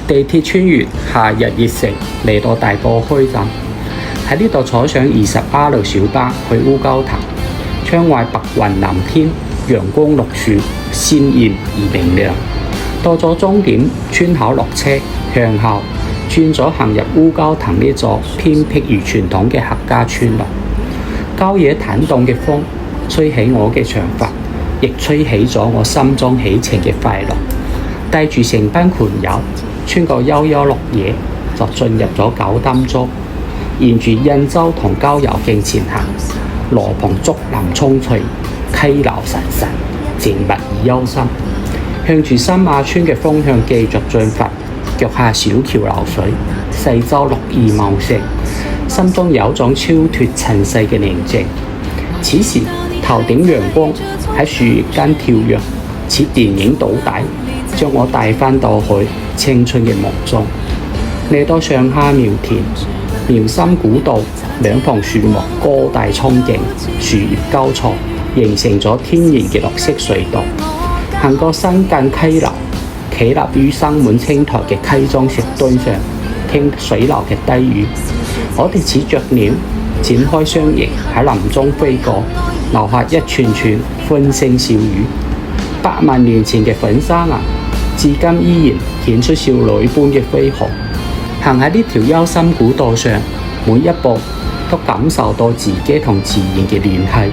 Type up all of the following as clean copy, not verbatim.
地鐵穿越夏日熱城嚟到大埔墟站，喺呢度坐上20R 小巴去烏蛟騰。窗外白雲藍天，陽光綠樹，鮮豔而明亮。到咗終點村口落車，向後轉咗行入烏蛟騰呢座偏僻而傳統嘅客家村落。郊野坦蕩嘅風吹起我嘅長髮，亦吹起咗我心中起程嘅快樂。帶住成班群友，穿過悠悠綠野，就進入咗九丹莊，沿住印洲同郊遊徑前行。羅棚竹林蔥翠，溪流潺潺，靜物而幽深。向住新馬村嘅方向繼續進發，腳下小橋流水，四周綠意茂盛，心中有種超脫塵世嘅寧靜。此時頭頂陽光喺樹葉間跳躍，似電影倒帶，將我帶返到去青春嘅夢中。嚟到上下苗田苗心古道，兩旁樹木高大蒼勁，樹葉交錯，形成咗天然嘅綠色隧道。行過新近溪流，企立於生滿青苔嘅溪中石墩上，聽水流嘅低語。我哋似雀鳥展開雙翼喺林中飛過，留下一串串歡聲笑語。8萬年前嘅粉沙岩，至今依然顯出少女般嘅飛航。行喺呢條幽深古道上，每一步都感受到自己同自然嘅聯繫，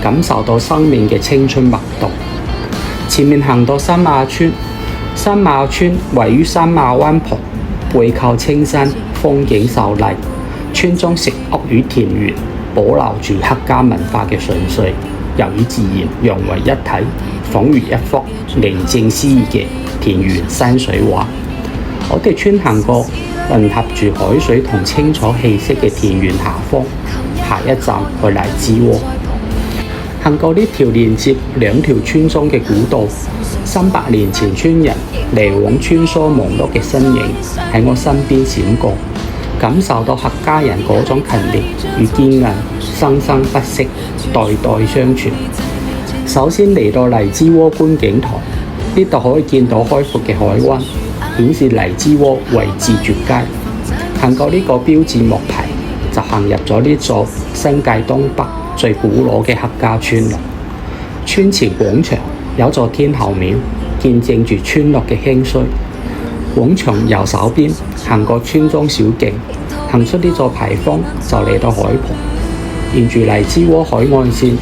感受到生命嘅青春脈動。前面行到新馬村，新馬村位於新馬灣旁，背靠青山，風景秀麗。村中石屋與田園保留住客家文化嘅純粹，又與自然融為一體，仿如一幅寧靜詩意嘅田園山水畫。我哋穿行過混合住海水同青草氣息嘅田園下方，下一站去荔枝窩。行過呢條連接兩條村莊嘅古道，300年前村人來往穿梭忙碌嘅身影喺我身邊閃過，感受到客家人嗰種勤力與堅韌，生生不息，代代相傳。首先嚟到荔枝窩觀景台，呢度可以見到開闊嘅海灣，顯示荔枝窩位置絕佳。行過呢個標誌木牌，就行入咗呢座新界東北最古老嘅客家村落。村前廣場有座天后廟，見證住村落嘅興衰。廣場右手邊行過村莊小徑，行出呢座牌坊就嚟到海旁。沿住荔枝窩海岸線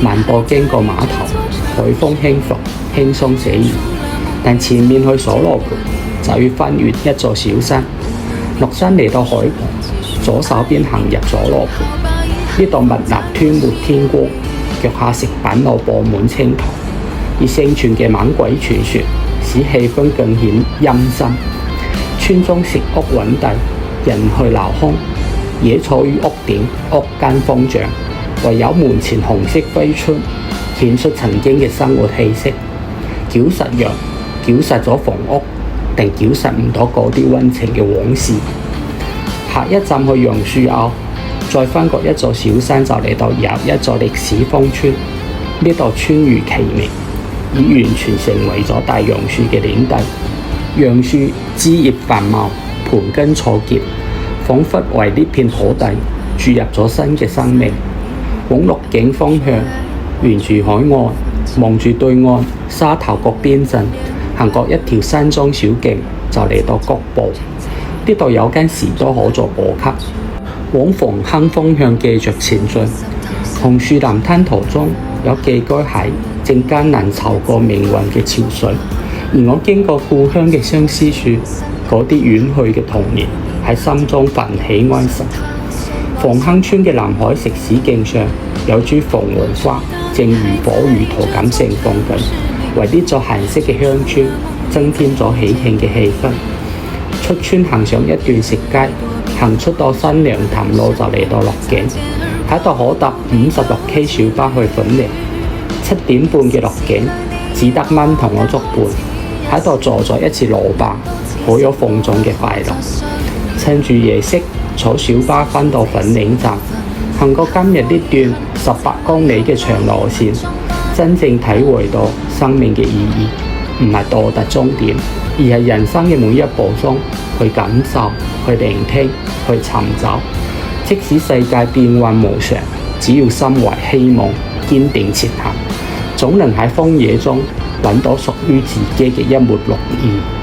漫步經過碼頭，海風輕拂，輕鬆寫意。但前面去鎖羅盆就要翻越一座小山，落山嚟到海旁，左手邊行入鎖羅盆。呢度密立吞沒天光，腳下石板路佈滿青苔，而盛傳嘅猛鬼傳說使氣氛更顯陰森。村中石屋穩第，人去樓空，野草於屋頂、屋間瘋長，唯有門前紅色揮春，顯出曾經嘅生活氣息。繳實藥，繳實咗房屋，定繳實唔到嗰啲溫情嘅往事。下一站去楊樹坳，再翻過一座小山就嚟到又一座歷史風村。呢度村如其名，已完全成為咗大楊樹嘅領地。楊樹枝葉繁茂，盤根錯節，彷彿為呢片土地注入咗新嘅生命。往鹿景方向，沿住海岸望住對岸沙頭角邊鎮，行過一條山莊小徑就嚟到谷埔。呢度有間士多可做補給。往防坑方向繼續前進，紅樹林灘途中有寄居蟹正艱難籌過命運嘅潮水，而我經過故鄉嘅相思樹，嗰啲遠去嘅童年喺心中泛起安神。防坑村嘅南海石屎徑上有株鳳凰花正如火如荼咁盛放緊，為呢座閒適嘅鄉村增添咗喜慶嘅氣氛。出村行上一段石階，行出到新娘潭路就嚟到鹿景，喺度可搭56K 小巴去粉嶺。7點半嘅鹿景，只得蚊同我作伴，喺度坐咗一次老爸，好有放縱嘅快樂。趁住夜色，坐小巴返到粉嶺站，行過今日呢段18公里嘅長路線，真正體會到生命嘅意義，唔係到達終點，而係人生嘅每一步中去感受、去聆聽、去尋找。即使世界變幻無常，只要心懷希望，堅定前行，總能喺荒野中揾到屬於自己嘅一抹綠意。